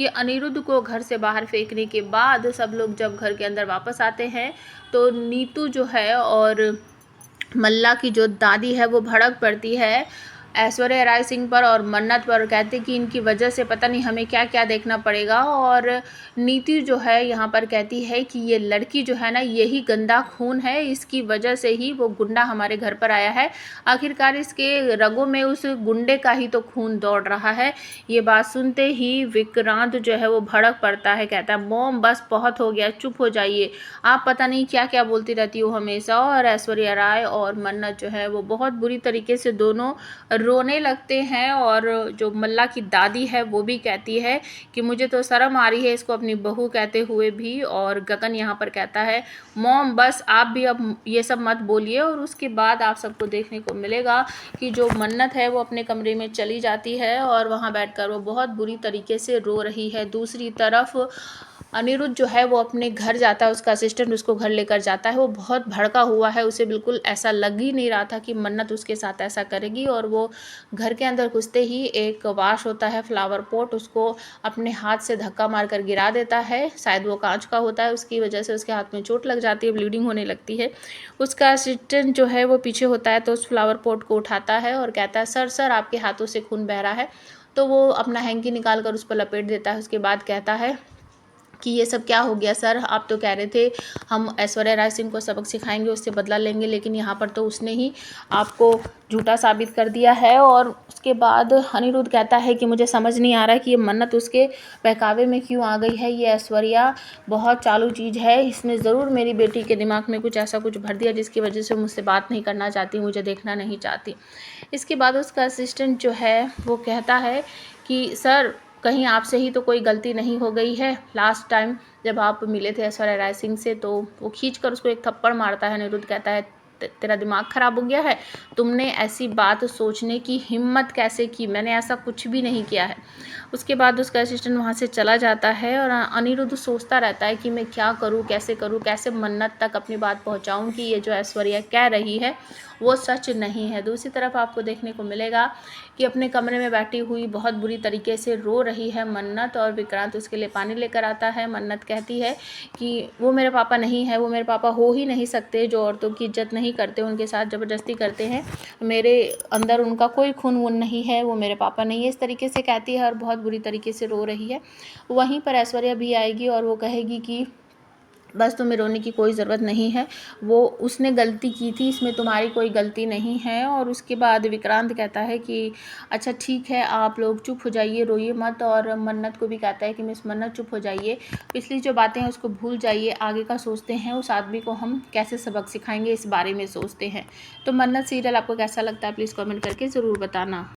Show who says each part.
Speaker 1: कि अनिरुद्ध को घर से बाहर फेंकने के बाद सब लोग जब घर के अंदर वापस आते हैं तो नीतू जो है और मल्ला की जो दादी है वो भड़क पड़ती है ऐश्वर्या राय सिंह पर और मन्नत पर, कहते कि इनकी वजह से पता नहीं हमें क्या क्या देखना पड़ेगा। और नीति जो है यहाँ पर कहती है कि ये लड़की जो है ना, यही गंदा खून है, इसकी वजह से ही वो गुंडा हमारे घर पर आया है। आखिरकार इसके रगों में उस गुंडे का ही तो खून दौड़ रहा है। ये बात सुनते ही विक्रांत जो है वो भड़क पड़ता है, कहता है मॉम बस बहुत हो गया, चुप हो जाइए, आप पता नहीं क्या क्या बोलती रहती हो हमेशा। और ऐश्वर्या राय और मन्नत जो है वो बहुत बुरी तरीके से दोनों रोने लगते हैं। और जो मल्ला की दादी है वो भी कहती है कि मुझे तो शर्म आ रही है इसको अपनी बहू कहते हुए भी। और गगन यहाँ पर कहता है मॉम बस आप भी अब ये सब मत बोलिए। और उसके बाद आप सबको देखने को मिलेगा कि जो मन्नत है वो अपने कमरे में चली जाती है और वहाँ बैठकर वो बहुत बुरी तरीके से रो रही है। दूसरी तरफ अनिरुद्ध जो है वो अपने घर जाता है, उसका असिस्टेंट उसको घर लेकर जाता है। वो बहुत भड़का हुआ है, उसे बिल्कुल ऐसा लग ही नहीं रहा था कि मन्नत उसके साथ ऐसा करेगी। और वो घर के अंदर घुसते ही एक वाश होता है फ्लावर पॉट, उसको अपने हाथ से धक्का मारकर गिरा देता है। शायद वो कांच का होता है, उसकी वजह से उसके हाथ में चोट लग जाती है, ब्लीडिंग होने लगती है। उसका असिस्टेंट जो है वो पीछे होता है तो उस फ्लावर पॉट को उठाता है और कहता है सर सर आपके हाथों से खून बह रहा है। तो वो अपना हैंकी निकाल कर उस पर लपेट देता है। उसके बाद कहता है कि ये सब क्या हो गया सर, आप तो कह रहे थे हम ऐश्वर्या राय सिंह को सबक सिखाएंगे, उससे बदला लेंगे, लेकिन यहाँ पर तो उसने ही आपको झूठा साबित कर दिया है। और उसके बाद अनिरुद्ध कहता है कि मुझे समझ नहीं आ रहा है कि ये मन्नत उसके बहकावे में क्यों आ गई है। ये ऐश्वर्या बहुत चालू चीज़ है, इसने ज़रूर मेरी बेटी के दिमाग में कुछ ऐसा कुछ भर दिया जिसकी वजह से मुझसे बात नहीं करना चाहती, मुझे देखना नहीं चाहती। इसके बाद उसका असिस्टेंट जो है वो कहता है कि सर कहीं आपसे ही तो कोई गलती नहीं हो गई है। लास्ट टाइम जब आप मिले थे ऐश्वर्या राय सिंह से तो वो खींचकर उसको एक थप्पड़ मारता है। अनिरुद्ध कहता है तेरा दिमाग खराब हो गया है, तुमने ऐसी बात सोचने की हिम्मत कैसे की, मैंने ऐसा कुछ भी नहीं किया है। उसके बाद उसका असिस्टेंट वहाँ से चला जाता है और अनिरुद्ध सोचता रहता है कि मैं क्या करूँ, कैसे मन्नत तक अपनी बात पहुँचाऊँ कि ये जो ऐश्वर्या कह रही है वो सच नहीं है। दूसरी तरफ आपको देखने को मिलेगा कि अपने कमरे में बैठी हुई बहुत बुरी तरीके से रो रही है मन्नत और विक्रांत उसके लिए पानी लेकर आता है। मन्नत कहती है कि वो मेरे पापा नहीं है, वो मेरे पापा हो ही नहीं सकते, जो औरतों की इज्जत नहीं करते, उनके साथ ज़बरदस्ती करते हैं, मेरे अंदर उनका कोई खून वून नहीं है, वो मेरे पापा नहीं है, इस तरीके से कहती है और बहुत बुरी तरीके से रो रही है। वहीं पर ऐश्वर्या भी आएगी और वो कहेगी कि बस तुम्हें रोने की कोई ज़रूरत नहीं है, वो उसने गलती की थी, इसमें तुम्हारी कोई गलती नहीं है। और उसके बाद विक्रांत कहता है कि अच्छा ठीक है आप लोग चुप हो जाइए, रोइए मत। और मन्नत को भी कहता है कि मिस मन्नत चुप हो जाइए, पिछली जो बातें हैं उसको भूल जाइए, आगे का सोचते हैं, उस आदमी को हम कैसे सबक सिखाएंगे इस बारे में सोचते हैं। तो मन्नत सीरियल आपको कैसा लगता है प्लीज़ कमेंट करके ज़रूर बताना।